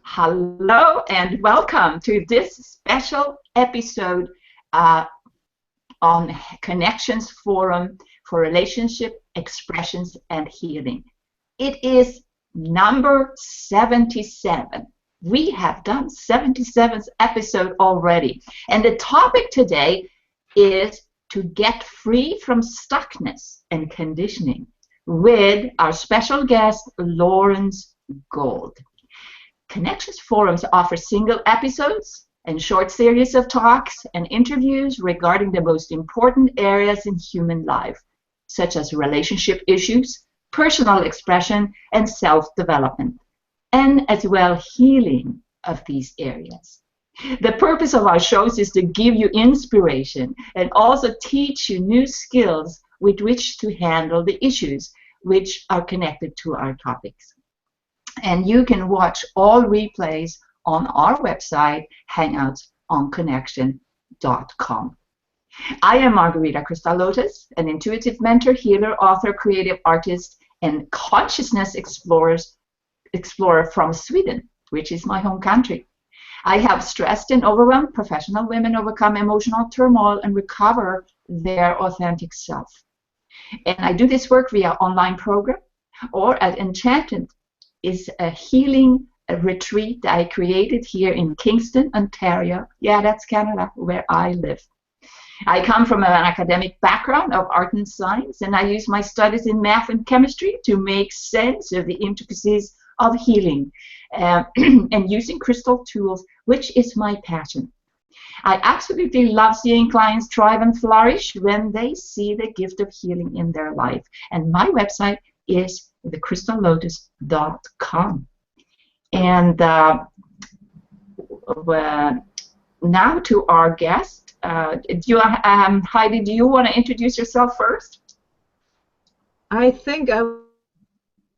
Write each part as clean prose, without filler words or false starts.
Hello and welcome to this special episode on Connections Forum for Relationship Expressions and Healing. It is number 77. We have done 77th episode already. And the topic today is to get free from stuckness and conditioning with our special guest, Lawrence Gold. Connections Forums offer single episodes and short series of talks and interviews regarding the most important areas in human life, such as relationship issues, personal expression, and self-development, and as well healing of these areas. The purpose of our shows is to give you inspiration and also teach you new skills with which to handle the issues which are connected to our topics. And you can watch all replays on our website, hangoutsonconnection.com. I am Margarita Kristalotis, an intuitive mentor, healer, author, creative artist, and consciousness explorer from Sweden, which is my home country. I help stressed and overwhelmed professional women overcome emotional turmoil and recover their authentic self. And I do this work via online program or at Enchanted is a healing retreat that I created here in Kingston, Ontario. Yeah, that's Canada, where I live. I come from an academic background of art and science, and I use my studies in math and chemistry to make sense of the intricacies of healing and using crystal tools, which is my passion. I absolutely love seeing clients thrive and flourish when they see the gift of healing in their life. And my website is thecrystallotus.com. And now to our guest. Heidi, do you want to introduce yourself first? I think I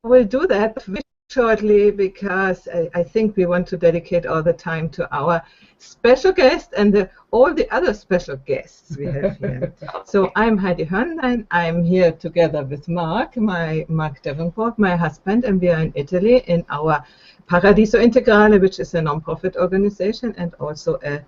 will do that shortly because I think we want to dedicate all the time to our special guest and all the other special guests we have here. So I'm Heidi Hörnlein. I'm here together with Mark Davenport, my husband, and we are in Italy in our Paradiso Integrale, which is a non-profit organization and also a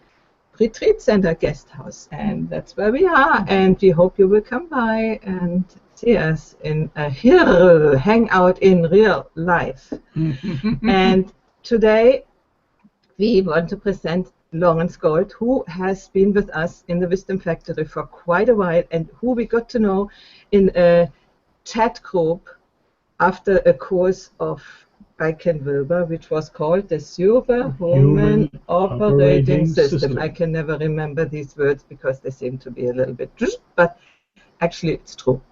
retreat center guest house. And that's where we are, and we hope you will come by and see us in a hangout in real life. And today we want to present Lawrence Gold, who has been with us in the Wisdom Factory for quite a while and who we got to know in a chat group after a course of Ken Wilber, which was called the Superhuman Operating System. I can never remember these words because they seem to be a little bit, but actually it's true.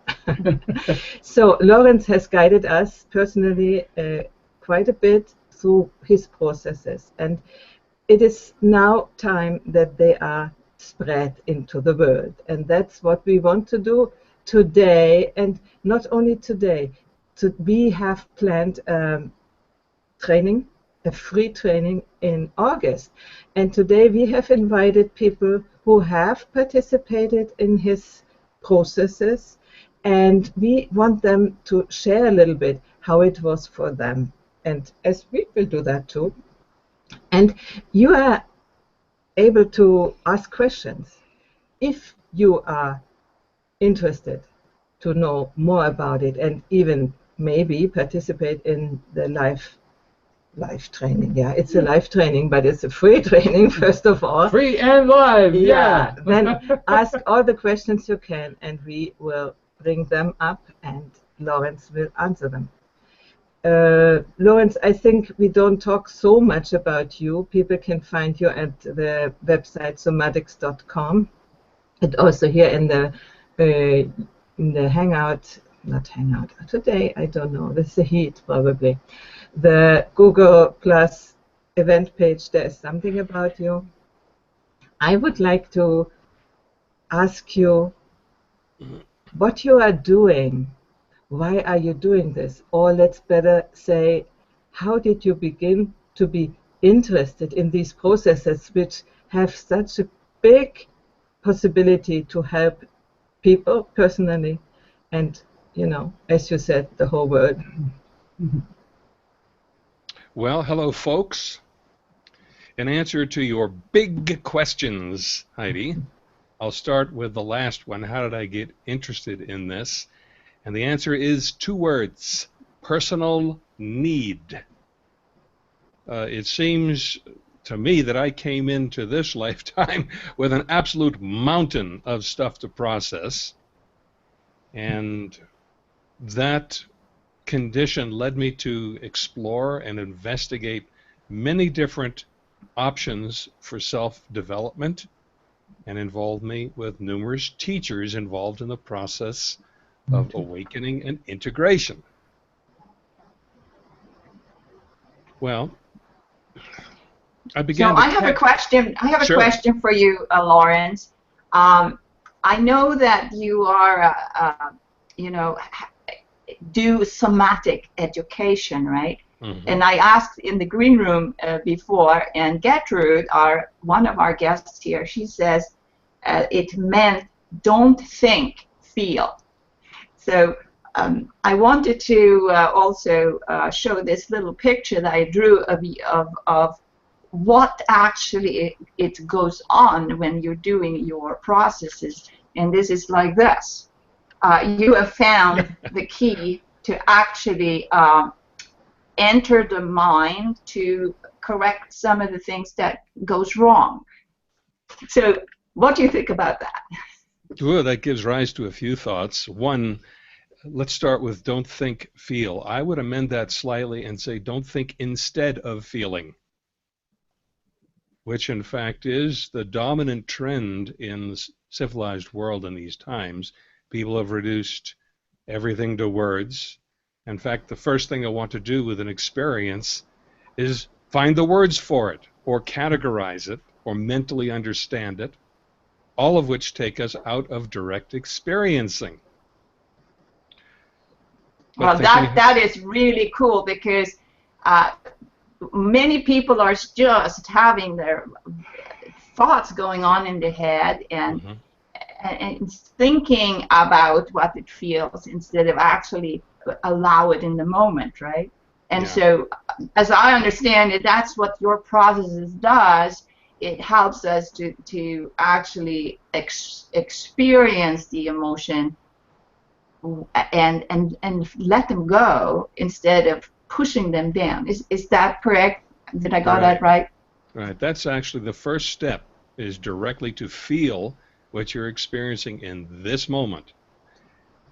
So Lawrence has guided us personally quite a bit through his processes, and it is now time that they are spread into the world, and that's what we want to do today. And not only today, we have planned training, a free training in August, and today we have invited people who have participated in his processes, and we want them to share a little bit how it was for them, and as we will do that too. And you are able to ask questions if you are interested to know more about it and even maybe participate in the live training. Yeah, it's a live training, but it's a free training first of all. Free and live, yeah. Then ask all the questions you can, and we will bring them up, and Lawrence will answer them. Lawrence, I think we don't talk so much about you. People can find you at the website somatics.com, and also here in the Hangout, not Hangout, today, I don't know, this is the heat probably. The Google Plus event page, there is something about you. I would like to ask you what you are doing. Why are you doing this? Or let's better say, how did you begin to be interested in these processes which have such a big possibility to help people personally and, you know, as you said, the whole world? Well, hello, folks. In answer to your big questions, Heidi, I'll start with the last one. How did I get interested in this? And the answer is 2 words: personal need. It seems to me that I came into this lifetime with an absolute mountain of stuff to process, and that condition led me to explore and investigate many different options for self-development, and involved me with numerous teachers involved in the process of awakening and integration. Well, I began. So I have a question. I have a Sure. question for you, Lawrence. I know that you are, you know, do somatic education, right? Mm-hmm. And I asked in the green room before, and Gertrude, one of our guests here, she says it meant don't think, feel. So I wanted to also show this little picture that I drew of what actually it goes on when you're doing your processes. And this is like this. You have found the key to actually enter the mind to correct some of the things that goes wrong. So what do you think about that? Well, that gives rise to a few thoughts. One, let's start with don't think, feel. I would amend that slightly and say don't think instead of feeling, which in fact is the dominant trend in the civilized world in these times. People have reduced everything to words. In fact, the first thing I want to do with an experience is find the words for it, or categorize it, or mentally understand it, all of which take us out of direct experiencing. Well, that is really cool, because many people are just having their thoughts going on in their head and thinking about what it feels instead of actually allow it in the moment, right? And so, as I understand it, that's what your processes does. It helps us to actually experience the emotion and let them go instead of pushing them down. Is that correct? Did I got that right? Right. That's actually the first step, is directly to feel what you're experiencing in this moment.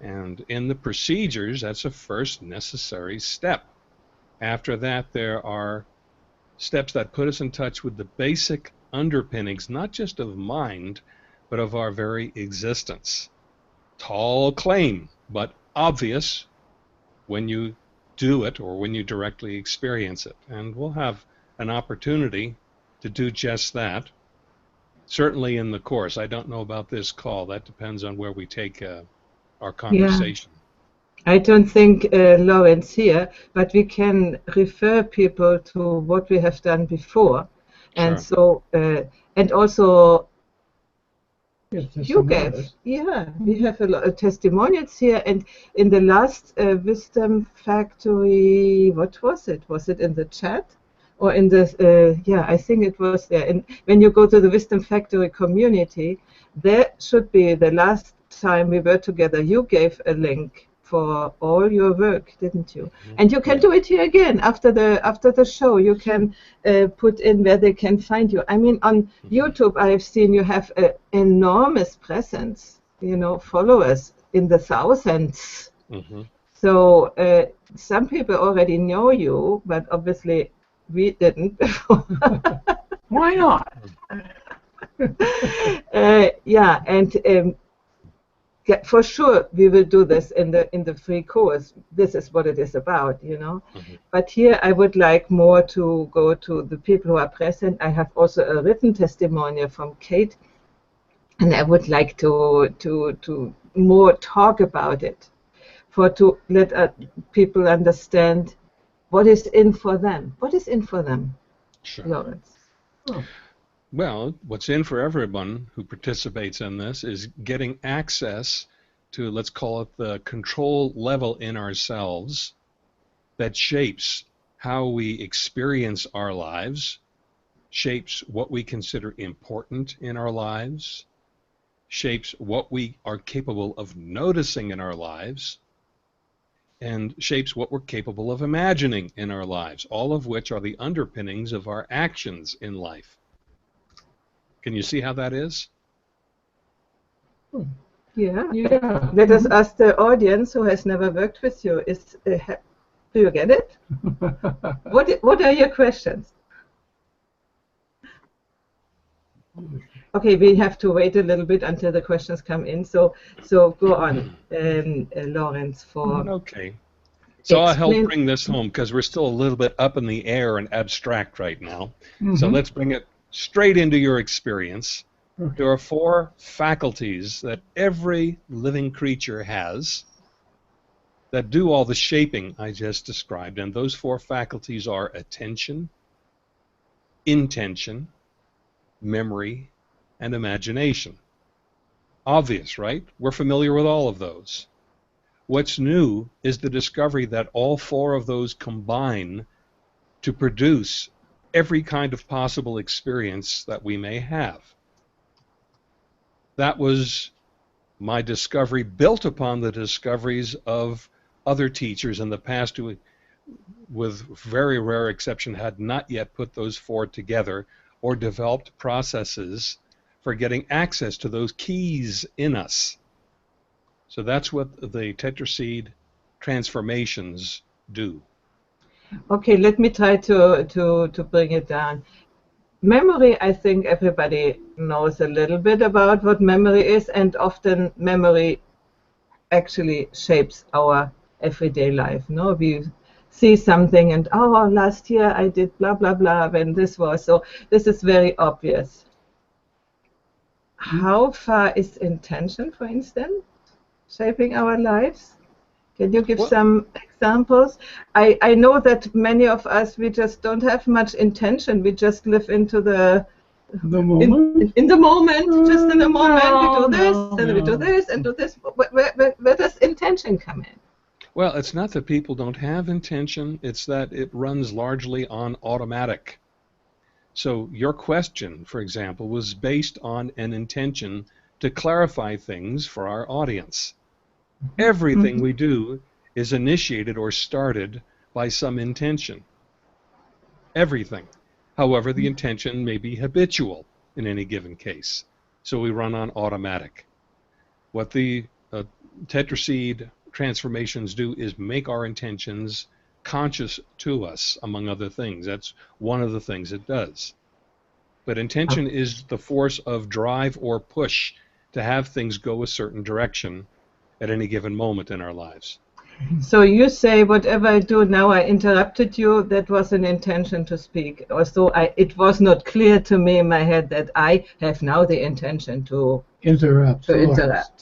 And in the procedures, that's a first necessary step. After that, there are steps that put us in touch with the basic underpinnings, not just of mind, but of our very existence. Tall claim, but obvious when you do it or when you directly experience it. And we'll have an opportunity to do just that. Certainly in the course. I don't know about this call. That depends on where we take our conversation. Yeah. I don't think Lawrence here, but we can refer people to what we have done before. And so, and also, you gave, we have a lot of testimonials here. And in the last Wisdom Factory, what was it? Was it in the chat? Or in the, I think it was there. And when you go to the Wisdom Factory community, there should be the last time we were together, you gave a link for all your work, didn't you? And you can do it here again after the show. You can put in where they can find you. I mean, on YouTube, I've seen you have an enormous presence. You know, followers in the thousands. So some people already know you, but obviously we didn't. Why not? For sure, we will do this in the free course. This is what it is about, you know. But here, I would like more to go to the people who are present. I have also a written testimonial from Kate, and I would like to more talk about it, to let people understand what is in for them. What is in for them, Lawrence? Well, what's in for everyone who participates in this is getting access to, let's call it, the control level in ourselves that shapes how we experience our lives, shapes what we consider important in our lives, shapes what we are capable of noticing in our lives, and shapes what we're capable of imagining in our lives, all of which are the underpinnings of our actions in life. Can you see how that is? Yeah. Yeah. Let us ask the audience who has never worked with you. Do you get it? What are your questions? Okay, we have to wait a little bit until the questions come in. So go on, Lawrence. Okay. So I'll help Explain. bring this home because we're still a little bit up in the air and abstract right now. Mhm. So let's bring it straight into your experience. Okay. There are 4 faculties that every living creature has that do all the shaping I just described. And those 4 faculties are attention, intention, memory, and imagination. Obvious, right? We're familiar with all of those. What's new is the discovery that all 4 of those combine to produce every kind of possible experience that we may have. That was my discovery, built upon the discoveries of other teachers in the past who, with very rare exception, had not yet put those 4 together or developed processes for getting access to those keys in us. So that's what the TetraSeed transformations do. Okay, let me try to bring it down. Memory, I think everybody knows a little bit about what memory is, and often memory actually shapes our everyday life. No, we see something and, oh, last year I did blah blah blah when this was. So this is very obvious. How far is intention, for instance, shaping our lives? Can you give some examples? I know that many of us, we just don't have much intention. We just live into the moment? In the moment, just in the moment, we do this, No, and we do this, and do this. Where does intention come in? Well, it's not that people don't have intention, it's that it runs largely on automatic. So your question, for example, was based on an intention to clarify things for our audience. Everything we do is initiated or started by some intention. Everything. However, the intention may be habitual in any given case. So we run on automatic. What the TetraSeed transformations do is make our intentions conscious to us, among other things. That's one of the things it does. But intention is the force of drive or push to have things go a certain direction at any given moment in our lives. So you say, whatever I do now, I interrupted you, that was an intention to speak. Also, it was not clear to me in my head that I have now the intention to interrupt. Yeah.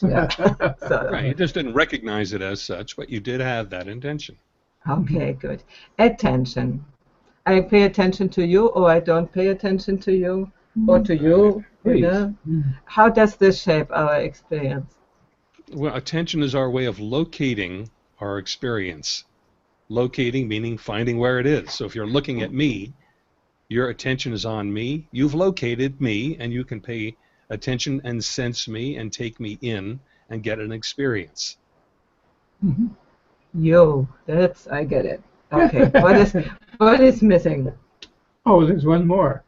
So, Right, you just didn't recognize it as such, but you did have that intention. okay, good. Attention. I pay attention to you, or I don't pay attention to you, or to you. You know? How does this shape our experience? Well, attention is our way of locating our experience. Locating meaning finding where it is. So if you're looking at me, your attention is on me. You've located me, and you can pay attention and sense me and take me in and get an experience. Yo, I get it. Okay, what is missing? Oh, there's one more.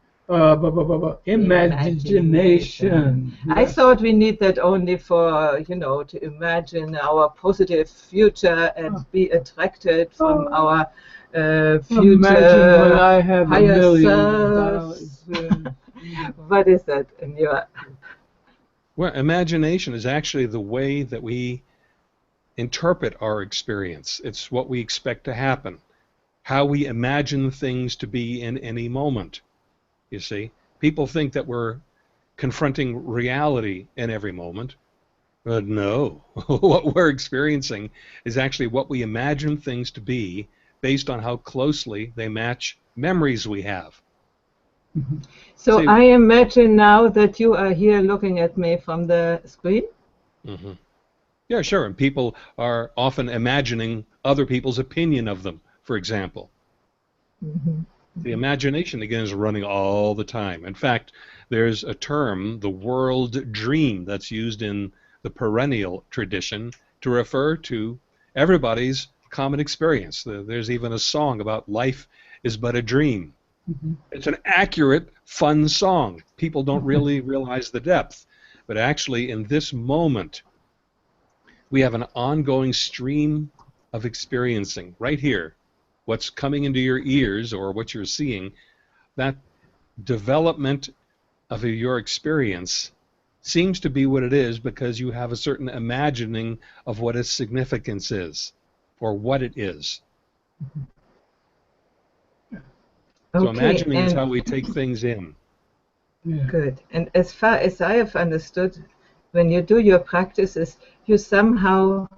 Imagination. I thought we need that only for, to imagine our positive future and be attracted from our future. Imagine when I have higher $1 million. selves. What is that in your... Well, imagination is actually the way that we interpret our experience. It's what we expect to happen, how we imagine things to be in any moment. You see, people think that we're confronting reality in every moment, but no. What we're experiencing is actually what we imagine things to be based on how closely they match memories we have. So See, I imagine now that you are here looking at me from the screen. Yeah, sure. And people are often imagining other people's opinion of them, for example. The imagination, again, is running all the time. In fact, there's a term, the world dream, that's used in the perennial tradition to refer to everybody's common experience. There's even a song about life is but a dream. It's an accurate, fun song. People don't really realize the depth. But actually, in this moment, we have an ongoing stream of experiencing right here. What's coming into your ears or what you're seeing, that development of your experience seems to be what it is because you have a certain imagining of what its significance is or what it is. So imagining is how we take things in. Good. And as far as I have understood, when you do your practices, you somehow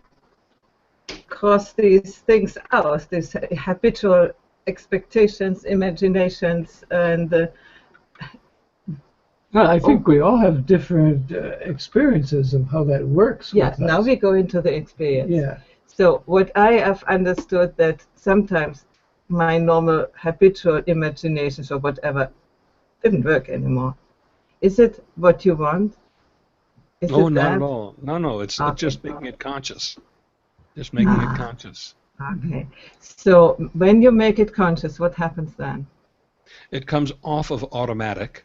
cross these things out, these habitual expectations, imaginations, and well, I think we all have different experiences of how that works. yeah, with now us. we go into the experience. Yeah. So what I have understood that sometimes my normal habitual imaginations or whatever didn't work anymore. Is it what you want? Is Oh, it not that? at all. No, it's Okay. just making it conscious. Just making it conscious. Okay. So when you make it conscious, what happens then? It comes off of automatic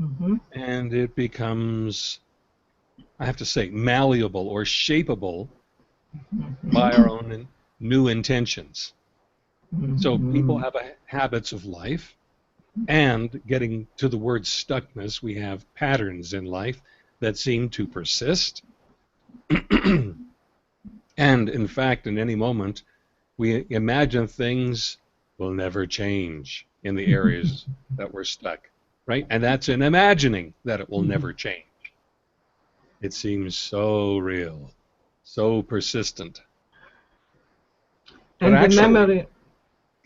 Mm-hmm. and it becomes, I have to say, malleable or shapeable by our own new intentions. So people have habits of life, and getting to the word stuckness, we have patterns in life that seem to persist. And in fact, in any moment, we imagine things will never change in the areas that we're stuck, right? And that's an imagining that it will never change. It seems so real, so persistent. But And actually,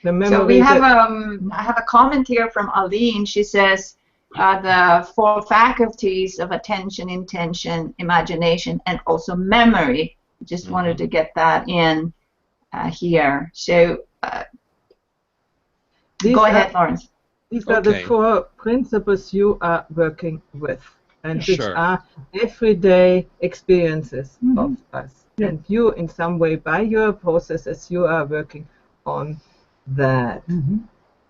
the memory. So we have that- I have a comment here from Aline. She says the four faculties of attention, intention, imagination, and also memory. Just wanted to get that in here. So these go are- ahead, Lawrence. These are the Okay. 4 principles you are working with, and which Sure. are everyday experiences of us. Yeah. And you, in some way, by your processes, you are working on that. And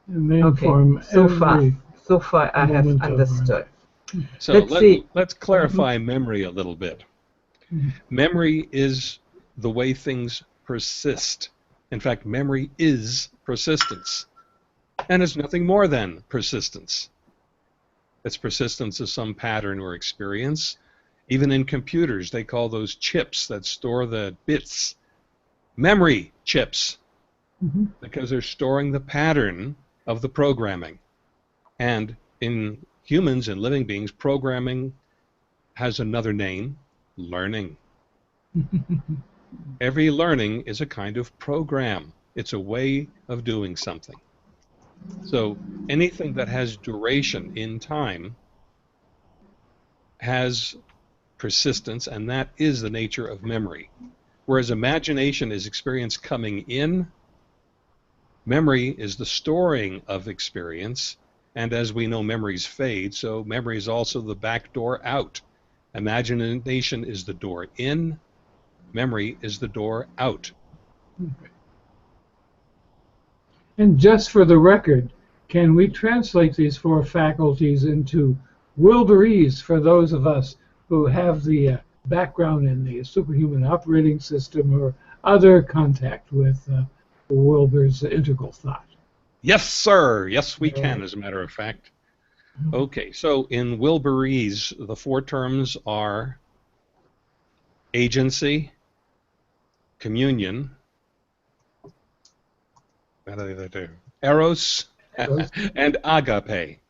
they Okay. inform So far, I have moment of our understood. So Let's see. let's clarify memory a little bit. Memory is the way things persist. In fact, memory is persistence. And it's nothing more than persistence. It's persistence of some pattern or experience. Even in computers, they call those chips that store the bits memory chips because they're storing the pattern of the programming. And in humans and living beings, programming has another name, learning. Every learning is a kind of program. It's a way of doing something. So anything that has duration in time has persistence, and that is the nature of memory. Whereas imagination is experience coming in, memory is the storing of experience, and as we know, memories fade, so memory is also the back door out. Imagination is the door in, memory is the door out. And just for the record, can we translate these 4 faculties into Wilburese for those of us who have the background in the superhuman operating system or other contact with Wilbur's integral thought? Yes, sir. Yes, we can, as a matter of fact. Okay, so in Wilburese, the 4 terms are agency, communion, eros, and agape.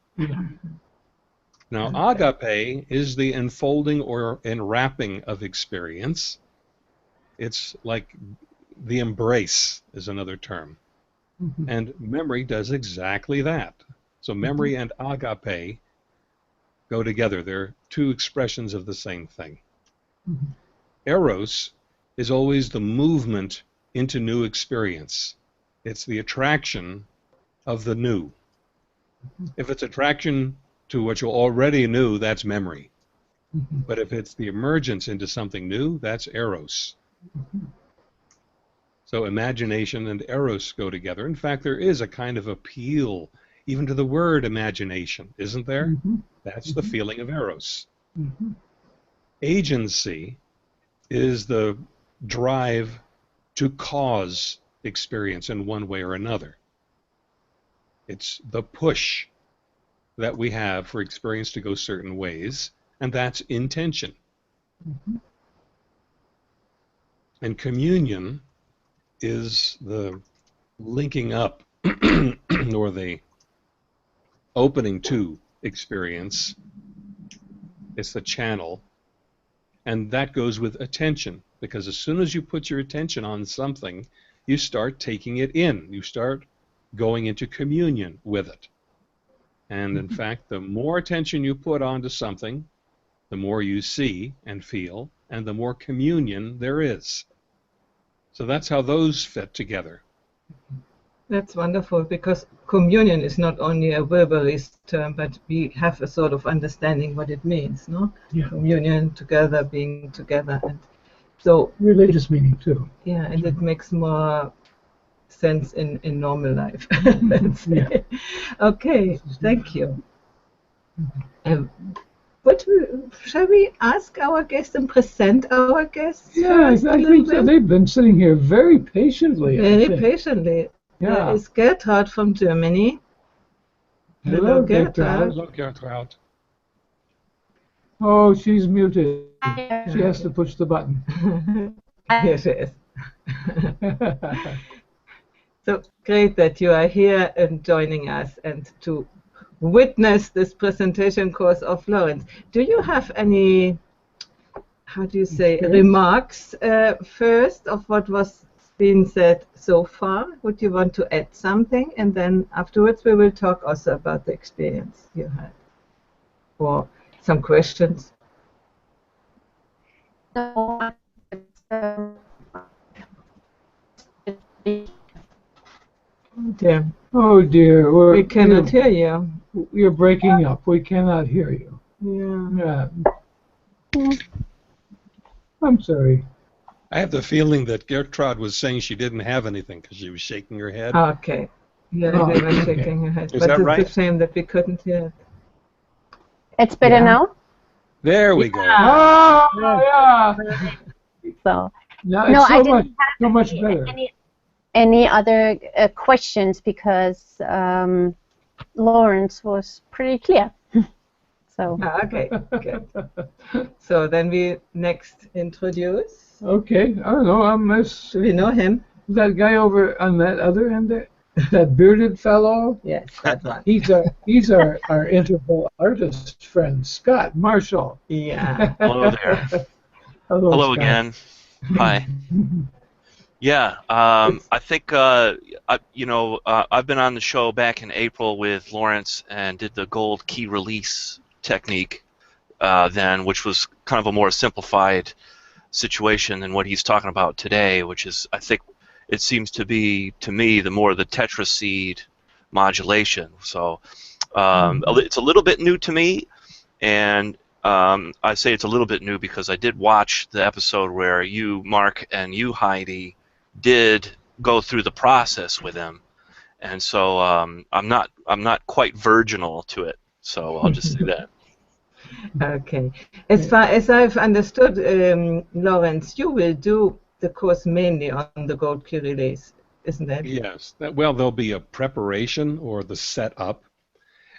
Now, agape is the enfolding or enwrapping of experience. It's like the embrace is another term. And memory does exactly that. So memory and agape go together. They're 2 expressions of the same thing. Eros is always the movement into new experience. It's the attraction of the new. If it's attraction to what you already knew, that's memory. But if it's the emergence into something new, that's eros. So imagination and eros go together. In fact, there is a kind of appeal even to the word imagination, isn't there? That's the feeling of eros. Agency is the drive to cause experience in one way or another. It's the push that we have for experience to go certain ways, and that's intention. And communion is the linking up or the opening to experience. It's the channel, and that goes with attention, because as soon as you put your attention on something, you start taking it in. You start going into communion with it. And in fact, the more attention you put onto something, the more you see and feel, and the more communion there is. So that's how those fit together. That's wonderful, because communion is not only a Wilburys term, but we have a sort of understanding what it means, no? Yeah. Communion, together, being together, and so Religious meaning too. yeah, and it makes more sense in normal life. Let's say. Okay, thank you. Shall we ask our guests and present our guests? Yeah, I think so. They've been sitting here very patiently. Very patiently. Yeah. There is Gertrud from Germany. Hello, Gertrud. Hello, Gertrude. Oh, she's muted. She has to push the button. Here she is. So great that you are here and joining us and to witness this presentation course of Lawrence. Do you have any, how do you say, remarks first of what was being said so far? Would you want to add something? And then afterwards we will talk also about the experience you had. Or some questions? Dear. Oh dear, We cannot hear you. You're breaking up. We cannot hear you. Yeah. Yeah. I'm sorry. I have the feeling that Gertrude was saying she didn't have anything because she was shaking her head. Okay. Yeah, Oh, they were okay. shaking her head. Is But that it's right? a shame that we couldn't hear it. It's better now? There we go. Oh, yeah. So, No, no, it's I didn't so much have better. any other questions because Lawrence was pretty clear. So, Okay, good. So then we next introduce. Okay, I don't know. Do we know him? That guy over on that other end there, that bearded fellow. Yes, that one. He's our interval artist friend, Scott Marshall. Yeah. Hello there. Hello Hello Scott. again. Hi. Yeah, I think I've been on the show back in April with Lawrence and did the gold key release technique then, which was kind of a more simplified situation than what he's talking about today, which is, I think, it seems to be, to me, the more the TetraSeed modulation. So it's a little bit new to me, and I say it's a little bit new because I did watch the episode where you, Mark, and you, Heidi, did go through the process with him, and so I'm not quite virginal to it. So I'll just say that. Okay. As far as I've understood, Lawrence, you will do the course mainly on the gold key release, isn't it? Yes. Well, there'll be a preparation or the setup,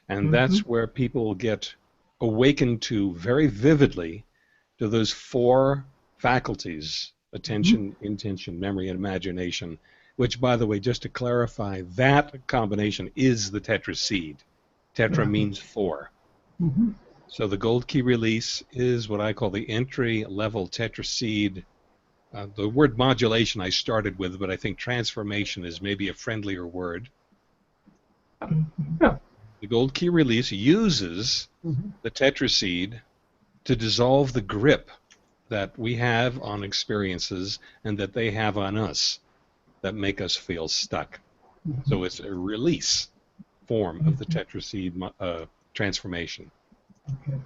and that's where people get awakened to very vividly to those four faculties: attention, intention, memory, and imagination, which, by the way, just to clarify, that combination is the TetraSeed. Tetra means four. So the gold key release is what I call the entry-level TetraSeed. The word modulation I started with, but I think transformation is maybe a friendlier word. Yeah. The gold key release uses the TetraSeed to dissolve the grip that we have on experiences and that they have on us that make us feel stuck. So it's a release form of the TetraSeed transformation. Okay.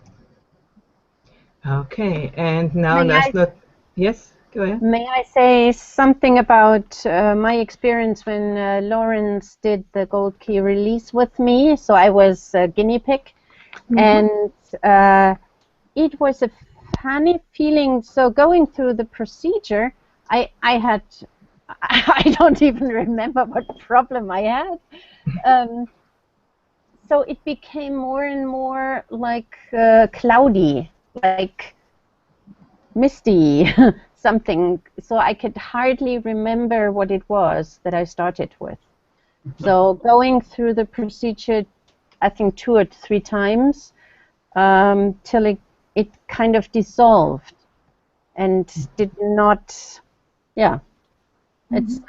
Okay, and now May let's I- not. Yes, go ahead. May I say something about my experience when Lawrence did the gold key release with me? So I was a guinea pig, and it was a funny feeling. So going through the procedure, I had, I don't even remember what problem I had. So it became more and more like cloudy, like misty, something. So I could hardly remember what it was that I started with. So going through the procedure, I think 2 or 3 times, till it kind of dissolved and did not, yeah. It's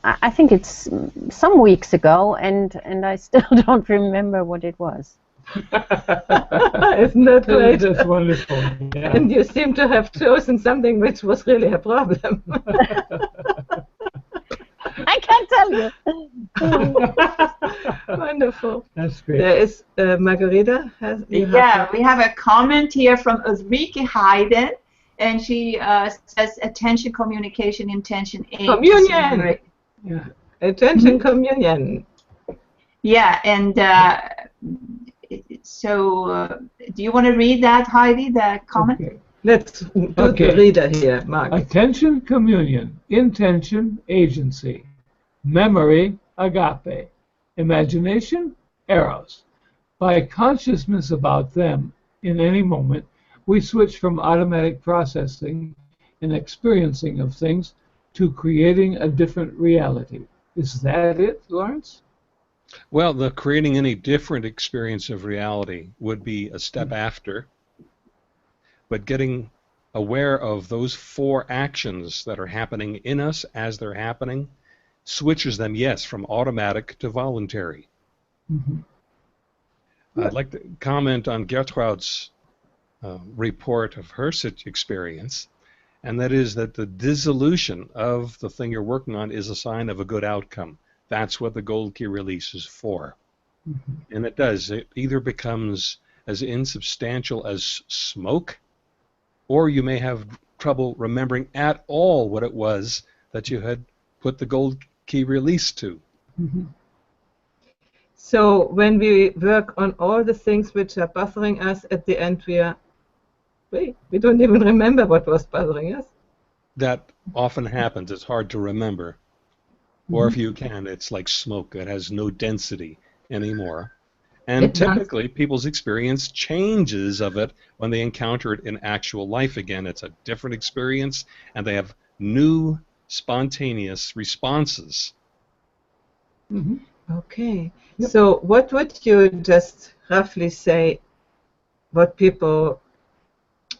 I think it's some weeks ago, and I still don't remember what it was. Isn't that great? That's wonderful. Yeah. And you seem to have chosen something which was really a problem. I can't tell you. Wonderful. That's great. There is Margarita. Yeah, we have a comment here from Ulrike Hayden, and she says attention, communication, intention, aim. Communion. Yeah. Attention, communion. Yeah, and so do you want to read that, Heidi, the comment? Okay. Let's do Okay. the reader here, Mark. Attention, communion. Intention, agency. Memory, agape. Imagination, eros. By consciousness about them in any moment, we switch from automatic processing and experiencing of things to creating a different reality. Is that it, Lawrence? Well, the creating any different experience of reality would be a step after, but getting aware of those 4 actions that are happening in us as they're happening switches them, yes, from automatic to voluntary. I'd like to comment on Gertrude's report of her experience, and that is that the dissolution of the thing you're working on is a sign of a good outcome. That's what the gold key release is for. And it does. It either becomes as insubstantial as smoke, or you may have trouble remembering at all what it was that you had put the gold key release to. So when we work on all the things which are bothering us, at the end we don't even remember what was bothering us. That often happens. It's hard to remember. Or if you can, it's like smoke. It has no density anymore. And typically, people's experience changes of it when they encounter it in actual life again. It's a different experience, and they have new, spontaneous responses. Okay. So what would you just roughly say what people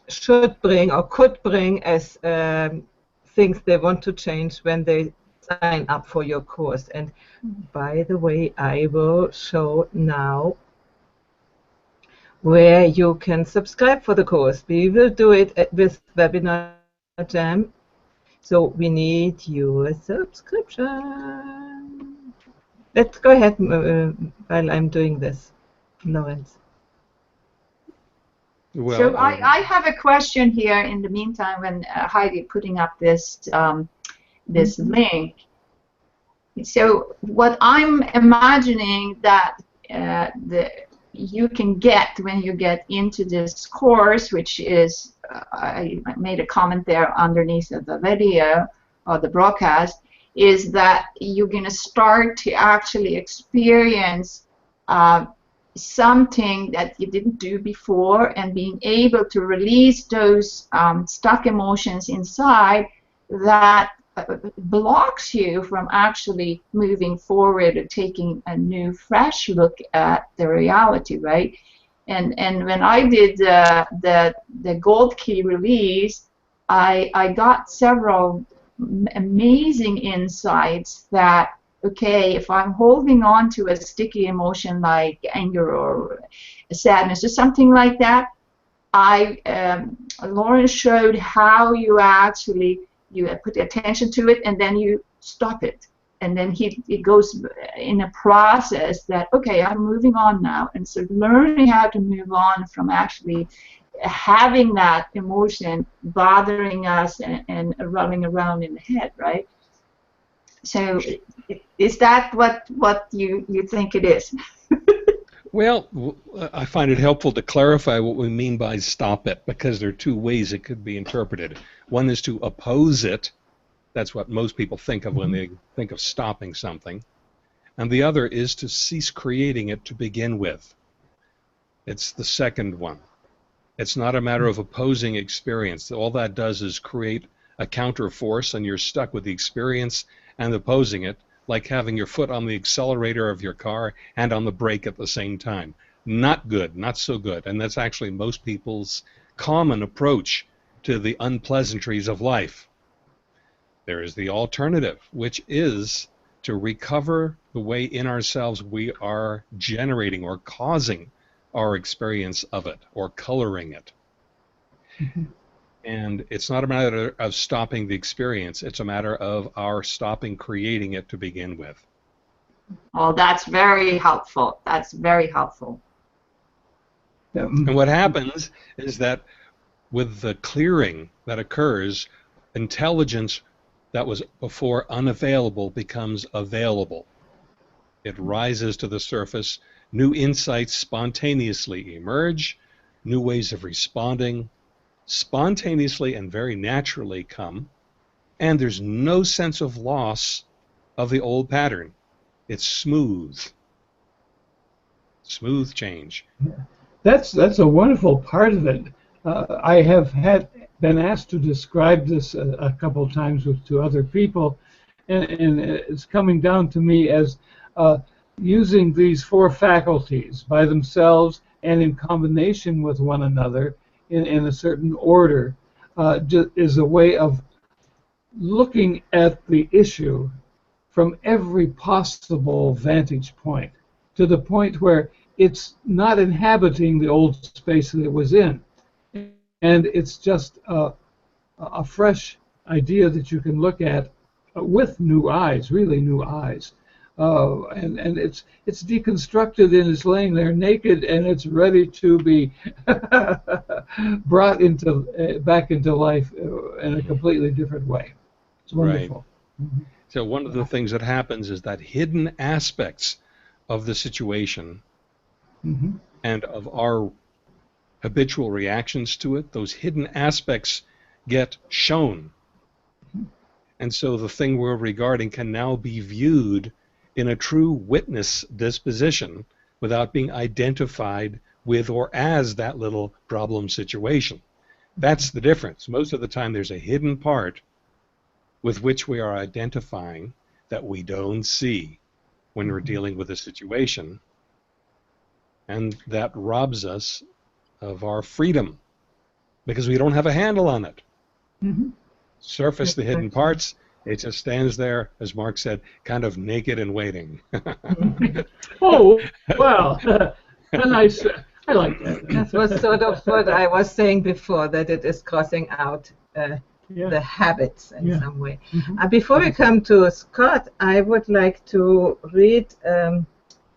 should bring or could bring as things they want to change when they sign up for your course? And by the way, I will show now where you can subscribe for the course. We will do it with Webinar Jam. So we need your subscription. Let's go ahead while I'm doing this, Lawrence. Well, So I have a question here in the meantime when Heidi putting up this this link. So what I'm imagining that you can get when you get into this course, which is I made a comment there underneath of the video or the broadcast, is that you're going to start to actually experience something that you didn't do before, and being able to release those stuck emotions inside that blocks you from actually moving forward or taking a new, fresh look at the reality, right? And when I did the gold key release, I got several amazing insights that, okay, if I'm holding on to a sticky emotion like anger or sadness or something like that, Lauren showed how you actually put attention to it and then you stop it. and then he goes in a process that, okay, I'm moving on now, and so learning how to move on from actually having that emotion bothering us and rolling around in the head, right? So is that what you think it is? Well, I find it helpful to clarify what we mean by stop it, because there are two ways it could be interpreted. One is to oppose it. That's what most people think of when they think of stopping something. And the other is to cease creating it to begin with. It's the second one. It's not a matter of opposing experience. All that does is create a counter force, and you're stuck with the experience and opposing it, like having your foot on the accelerator of your car and on the brake at the same time. Not good, not so good. And that's actually most people's common approach to the unpleasantries of life. There is the alternative, which is to recover the way in ourselves we are generating or causing our experience of it or coloring it. And it's not a matter of stopping the experience, it's a matter of our stopping creating it to begin with. Oh, that's very helpful. That's very helpful. And what happens is that with the clearing that occurs, intelligence that was before unavailable becomes available. It rises to the surface, new insights spontaneously emerge, new ways of responding spontaneously and very naturally come, and there's no sense of loss of the old pattern. It's smooth change. That's a wonderful part of it. I have been asked to describe this a couple times to other people, and it's coming down to me as using these four faculties by themselves and in combination with one another in a certain order is a way of looking at the issue from every possible vantage point, to the point where it's not inhabiting the old space that it was in. And it's just a fresh idea that you can look at with new eyes, really new eyes. And it's deconstructed and it's laying there naked, and it's ready to be brought back into life in a completely different way. It's wonderful. Right. So one of the things that happens is that hidden aspects of the situation and of our habitual reactions to it, those hidden aspects get shown. And so the thing we're regarding can now be viewed in a true witness disposition without being identified with or as that little problem situation. That's the difference. Most of the time there's a hidden part with which we are identifying that we don't see when we're dealing with a situation, and that robs us of our freedom because we don't have a handle on it. Surface the hidden parts, it just stands there, as Mark said, kind of naked and waiting. Oh, well, nice. I like that. That was sort of what I was saying before, that it is crossing out the habits in some way. Before we come to Scott, I would like to read a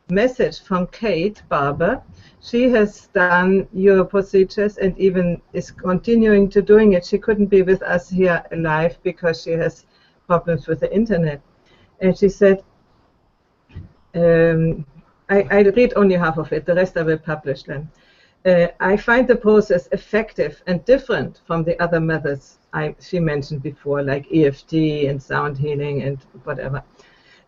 message from Kate Barber. She has done your procedures and even is continuing to doing it. She couldn't be with us here live because she has problems with the internet. And she said, I read only half of it, the rest I will publish then. I find the process effective and different from the other methods she mentioned before, like EFT and sound healing and whatever.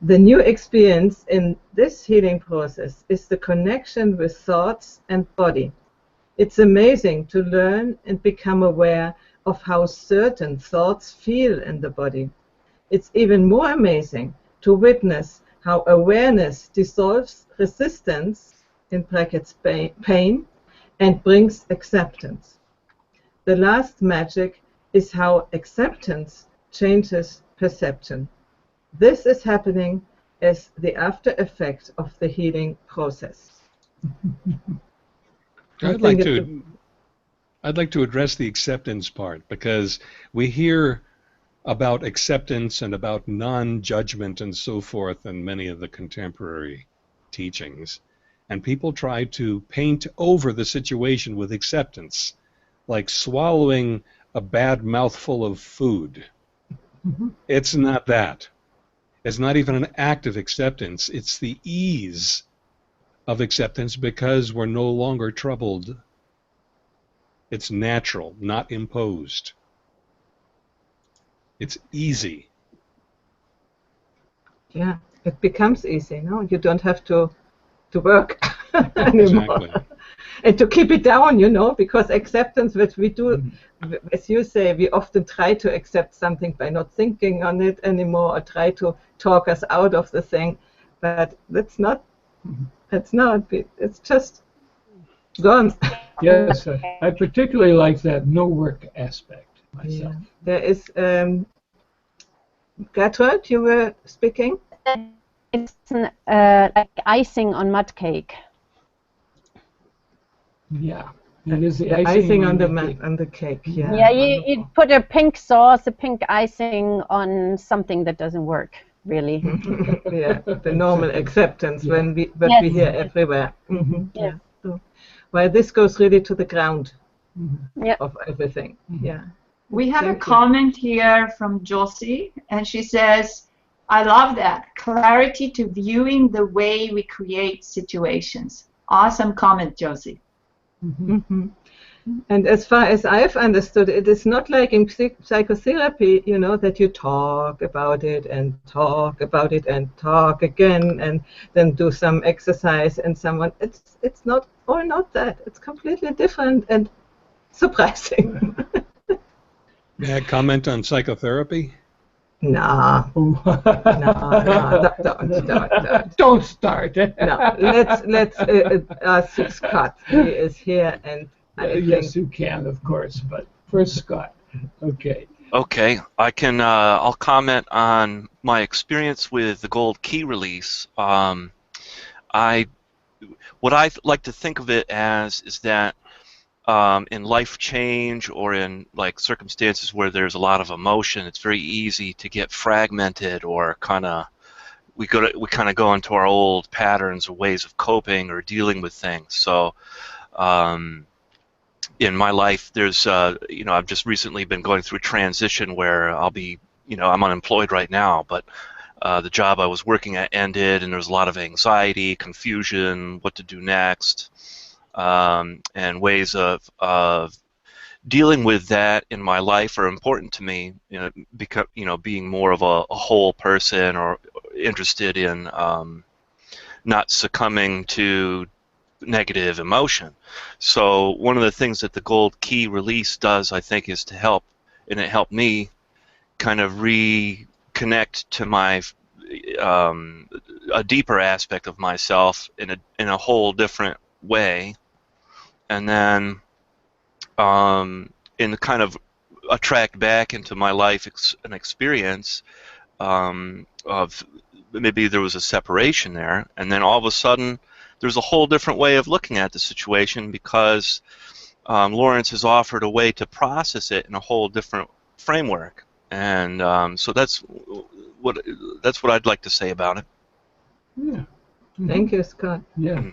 The new experience in this healing process is the connection with thoughts and body. It's amazing to learn and become aware of how certain thoughts feel in the body. It's even more amazing to witness how awareness dissolves resistance, in brackets pain, and brings acceptance. The last magic is how acceptance changes perception. This is happening as the after effect of the healing process. I'd like to address the acceptance part, because we hear about acceptance and about non-judgment and so forth in many of the contemporary teachings. And people try to paint over the situation with acceptance, like swallowing a bad mouthful of food. It's not that. It's not even an act of acceptance. It's the ease of acceptance because we're no longer troubled. It's natural, not imposed. It's easy. Yeah, it becomes easy, no? You don't have to work anymore. Exactly. And to keep it down, you know, because acceptance, which we do, as you say, we often try to accept something by not thinking on it anymore or try to talk us out of the thing. But it's not, it's just gone. Yes, I particularly like that no work aspect myself. Yeah. There is, Gertrude, you were speaking? It's like icing on mud cake. Yeah, it is the icing on the the cake. Yeah. Yeah, you put a pink sauce, a pink icing on something that doesn't work, really. Yeah, the normal acceptance when we hear everywhere. Yeah. So, well, this goes really to the ground of everything. Yeah. We have a comment here from Josie, and she says, I love that. Clarity to viewing the way we create situations. Awesome comment, Josie. And as far as I've understood, it is not like in psychotherapy, you know, that you talk about it and talk about it and talk again and then do some exercise and someone. It's not that. It's completely different and surprising. May I comment on psychotherapy? No, Don't start. No, let's ask Scott. He is here, and yes, you can, of course, but first Scott. Okay. Okay, I can. I'll comment on my experience with the gold key release. What I like to think of it as is that in life change or in like circumstances where there's a lot of emotion, it's very easy to get fragmented or we kind of go into our old patterns or ways of coping or dealing with things. So in my life, there's I've just recently been going through a transition where I'll be, I'm unemployed right now, but the job I was working at ended, and there was a lot of anxiety, confusion, what to do next. And ways of dealing with that in my life are important to me. Being more of a whole person or interested in not succumbing to negative emotion. So one of the things that the gold key release does, I think, is to help, and it helped me kind of reconnect to my a deeper aspect of myself in a whole different way. And then in kind of attract back into my life an experience of maybe there was a separation there, and then all of a sudden there's a whole different way of looking at the situation because Lawrence has offered a way to process it in a whole different framework, and so that's what I'd like to say about it. Yeah. Thank you, Scott. Yeah.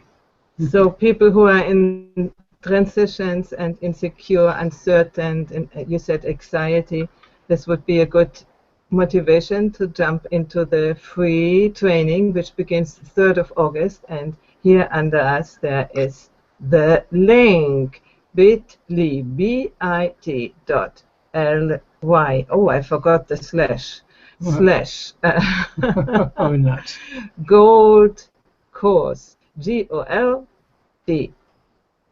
So people who are in transitions and insecure, uncertain, and you said anxiety, this would be a good motivation to jump into the free training, which begins 3rd of August. And here under us there is the link, bit.ly, bit.ly. Oh, I forgot the slash. Slash. Oh, nuts. Gold course. GOLD.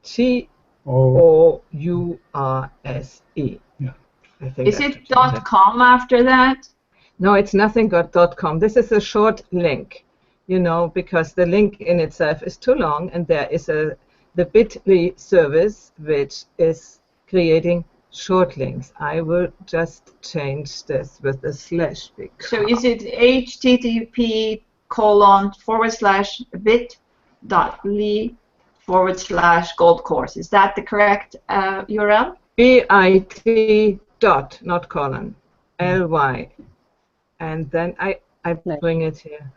COURSE. Yeah. Is it .com after that? No, it's nothing .com. This is a short link, because the link in itself is too long, and there is the bit.ly service which is creating short links. I will just change this with a slash. So is it http://bit.ly/gold course? Is that the correct URL? bit. Not colon. L-Y. And then I bring it here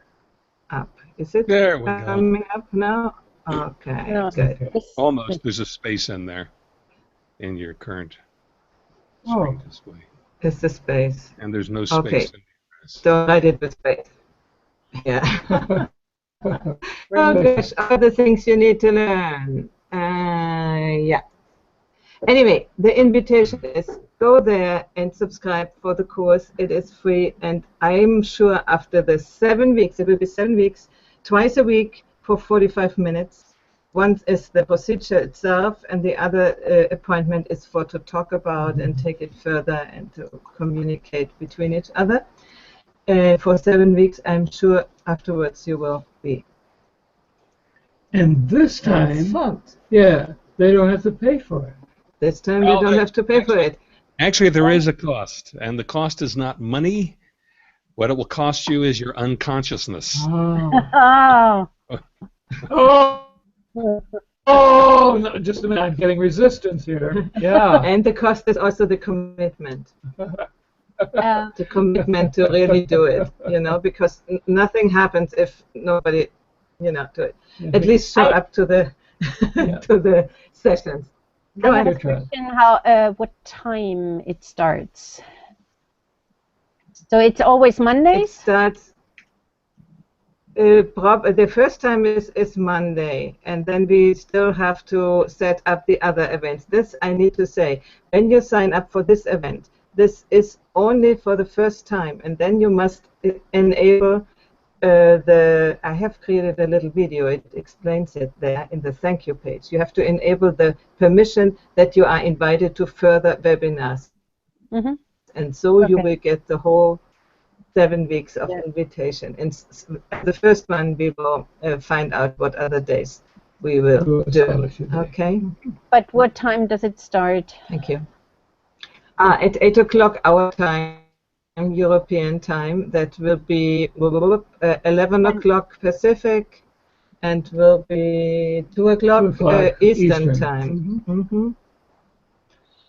up. Is it There we go. coming up now? Okay, No. good. Okay. Almost. There's a space in there in your current screen display. It's the space. And there's no space Okay. in the address. Don't write it with space. Yeah. Oh gosh, other things you need to learn. Yeah. Anyway, the invitation is go there and subscribe for the course. It is free, and I'm sure after the 7 weeks, it will be 7 weeks, twice a week for 45 minutes. One is the procedure itself, and the other appointment is to talk about and take it further and to communicate between each other. For 7 weeks, I'm sure afterwards you will be. And this time, transformed. yeah, they don't have to pay for it. This time Well, you don't have to pay for it. Actually, there is a cost, and the cost is not money. What it will cost you is your unconsciousness. Oh. Oh. Oh, no, just a minute, I'm getting resistance here. Yeah. And the cost is also the commitment. The commitment to really do it, because nothing happens if nobody, do it. At least show up to the to the sessions. Go I have a ahead. question, what time it starts? So it's always It Mondays? starts. The first time is Monday, and then we still have to set up the other events. This I need to say. When you sign up for this event, this is only for the first time, and then you must enable I have created a little video. It explains it there in the thank you page. You have to enable the permission that you are invited to further webinars, and so you will get the whole 7 weeks of invitation. And the first one we will find out what other days we will do. Okay. But what time does it start? Thank you. At 8 o'clock our time, European time. That will be 11 o'clock Pacific, and will be 2 o'clock Eastern time.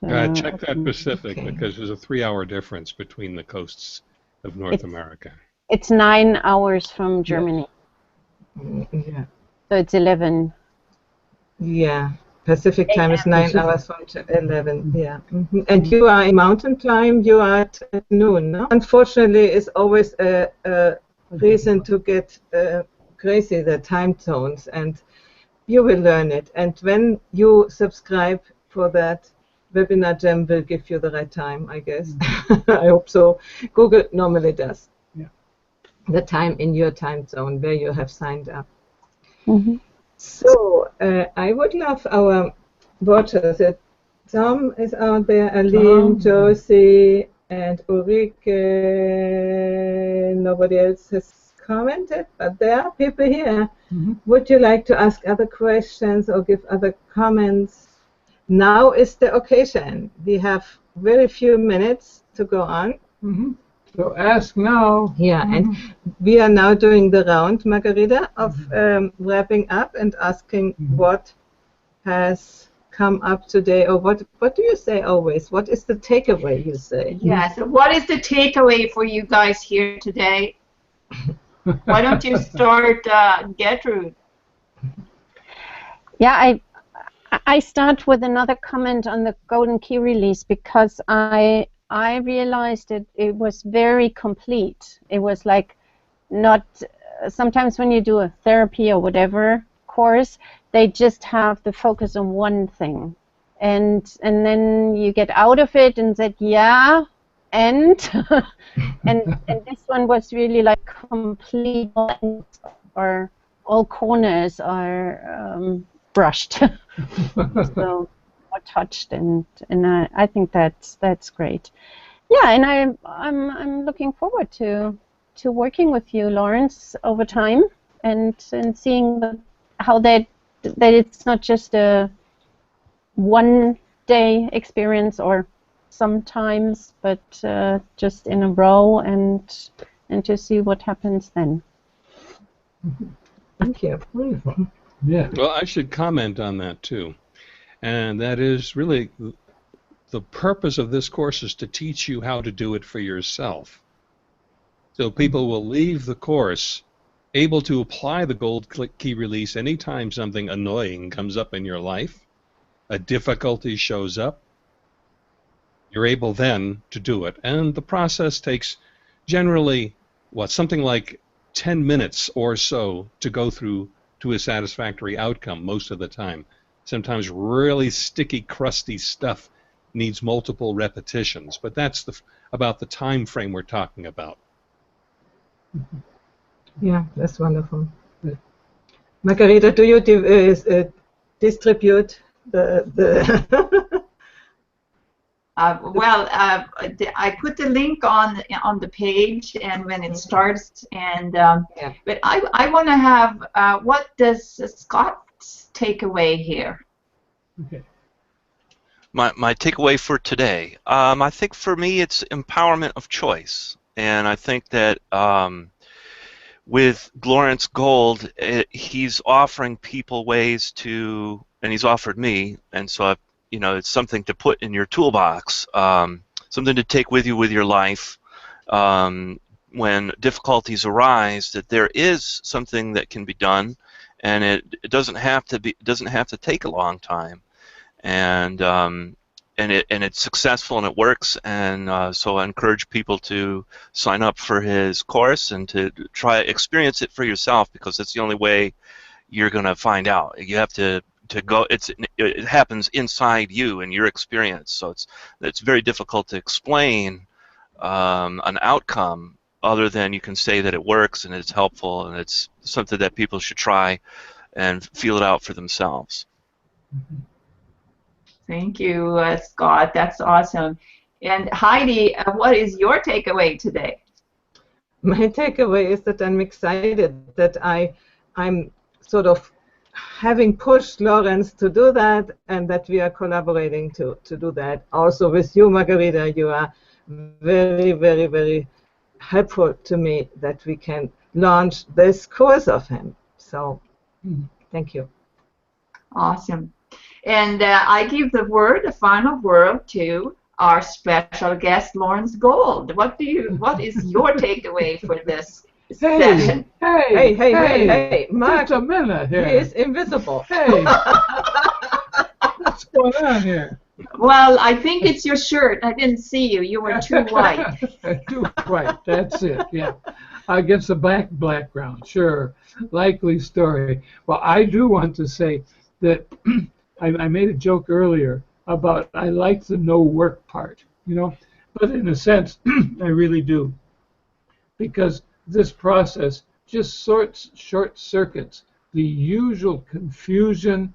Check that Pacific, because there's a 3-hour difference between the coasts of North America. It's 9 hours from Germany. Yeah. So it's 11. Yeah. Pacific time is 9 hours from 11. Yeah. And you are in Mountain Time. You are at noon. No? Unfortunately, it's always a reason to get crazy, the time zones, and you will learn it. And when you subscribe for that, Webinar Gem will give you the right time, I guess. I hope so. Google normally does. Yeah. The time in your time zone where you have signed up. So I would love our watchers. Tom is out there, Aline, Josie, and Ulrike. Nobody else has commented, but there are people here. Would you like to ask other questions or give other comments? Now is the occasion. We have very few minutes to go on. So ask now. Yeah, and we are now doing the round, Margarita, of wrapping up and asking what has come up today, or what do you say always? What is the takeaway you say? Yeah, so what is the takeaway for you guys here today? Why don't you start, Gertrude? Yeah, I start with another comment on the Golden Key release, because I realized it was very complete. It was like not, sometimes when you do a therapy or whatever course, they just have the focus on one thing. And then you get out of it and said, yeah, and this one was really like complete, or all corners are brushed. So or touched, and I think that's great. Yeah, and I'm looking forward to working with you, Lawrence, over time, and seeing how that it's not just a one-day experience or sometimes, but just in a row, and to see what happens then. Thank you. Wonderful. Yeah. Well, I should comment on that too. And that is really the purpose of this course is to teach you how to do it for yourself. So people will leave the course able to apply the gold key release anytime something annoying comes up in your life, a difficulty shows up. You're able then to do it. And the process takes generally, something like 10 minutes or so to go through to a satisfactory outcome most of the time. Sometimes really sticky, crusty stuff needs multiple repetitions, but that's about the time frame we're talking about. Yeah, that's wonderful. Margarita, do you distribute the I put the link on the page, and when it starts, and but I want to have what does Scott's takeaway here? Okay. My takeaway for today, I think for me it's empowerment of choice, and I think that with Lawrence Gold, he's offering people ways to, and he's offered me, and so it's something to put in your toolbox, something to take with you with your life when difficulties arise. That there is something that can be done, and it doesn't have to take a long time, and it's successful and it works, and so I encourage people to sign up for his course and to try experience it for yourself, because it's the only way you're going to find out. You have to go. It happens inside you and your experience, so it's very difficult to explain an outcome other than you can say that it works and it's helpful and it's something that people should try and feel it out for themselves. Mm-hmm. Thank you, Scott. That's awesome. And Heidi, what is your takeaway today? My takeaway is that I'm excited that I'm sort of having pushed Lawrence to do that, and that we are collaborating to do that. Also with you, Margarita, you are very, very, very helpful to me that we can launch this course of him. So thank you. Awesome. And I give the final word to our special guest, Lawrence Gold. What is your takeaway for this session? Hey, Mark, just a minute here. He is invisible. Hey, what's going on here? Well, I think it's your shirt. I didn't see you. You were too white. Too white, that's it, yeah. Against the black background, sure. Likely story. Well, I do want to say that I made a joke earlier about I like the no work part, but in a sense, I really do. Because this process just short circuits the usual confusion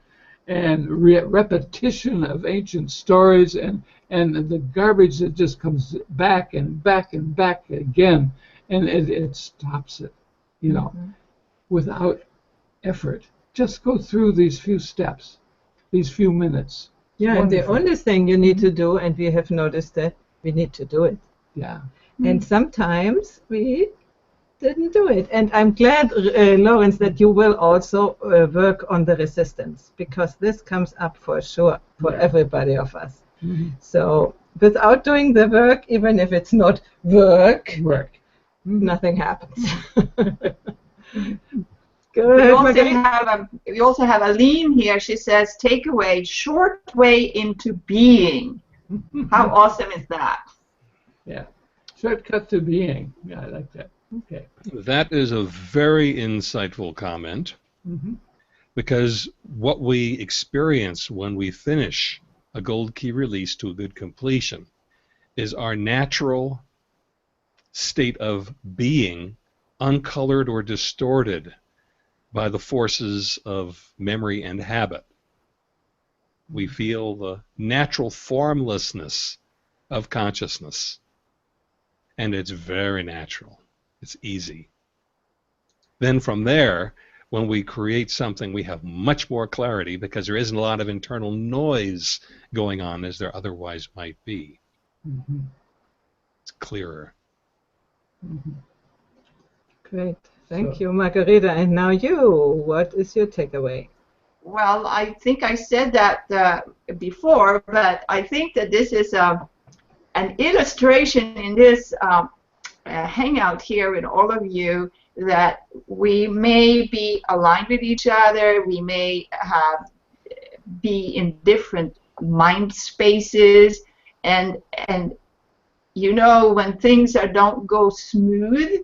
and repetition of ancient stories and the garbage that just comes back and back and back again, and it stops it, without effort. Just go through these few steps, these few minutes. Yeah, and the only thing you need to do, and we have noticed that, we need to do it. Yeah. And sometimes we didn't do it. And I'm glad, Lawrence, that you will also work on the resistance, because this comes up for sure for everybody of us. Mm-hmm. So without doing the work, even if it's not work, nothing happens. Good. We also have Aline here. She says, takeaway, short way into being. How awesome is that? Yeah. Shortcut to being. Yeah, I like that. Okay. That is a very insightful comment, because what we experience when we finish a gold key release to a good completion is our natural state of being, uncolored or distorted by the forces of memory and habit. We feel the natural formlessness of consciousness, and it's very natural. It's easy. Then from there, when we create something, we have much more clarity, because there isn't a lot of internal noise going on as there otherwise might be. It's clearer. Great. Thank you, Margarita. And now you, what is your takeaway? Well, I think I said that before, but I think that this is an illustration in this hangout here with all of you that we may be aligned with each other, we may be in different mind spaces, and you know, when things don't go smooth,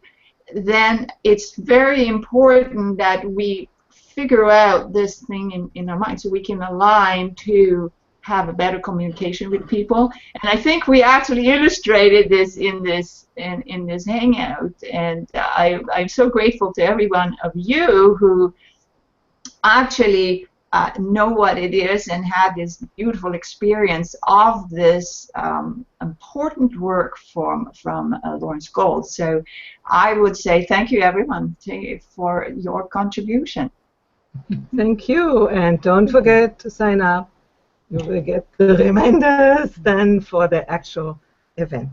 then it's very important that we figure out this thing in our mind so we can align to have a better communication with people. And I think we actually illustrated this in this hangout. And I'm so grateful to every one of you who actually know what it is and had this beautiful experience of this important work from Lawrence Gold. So I would say thank you, everyone, for your contribution. Thank you, and don't forget to sign up. You will get the reminders then for the actual event.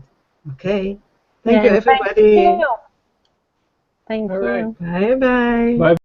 Okay. Thank you, everybody. Thank you. All right. Bye-bye. Bye.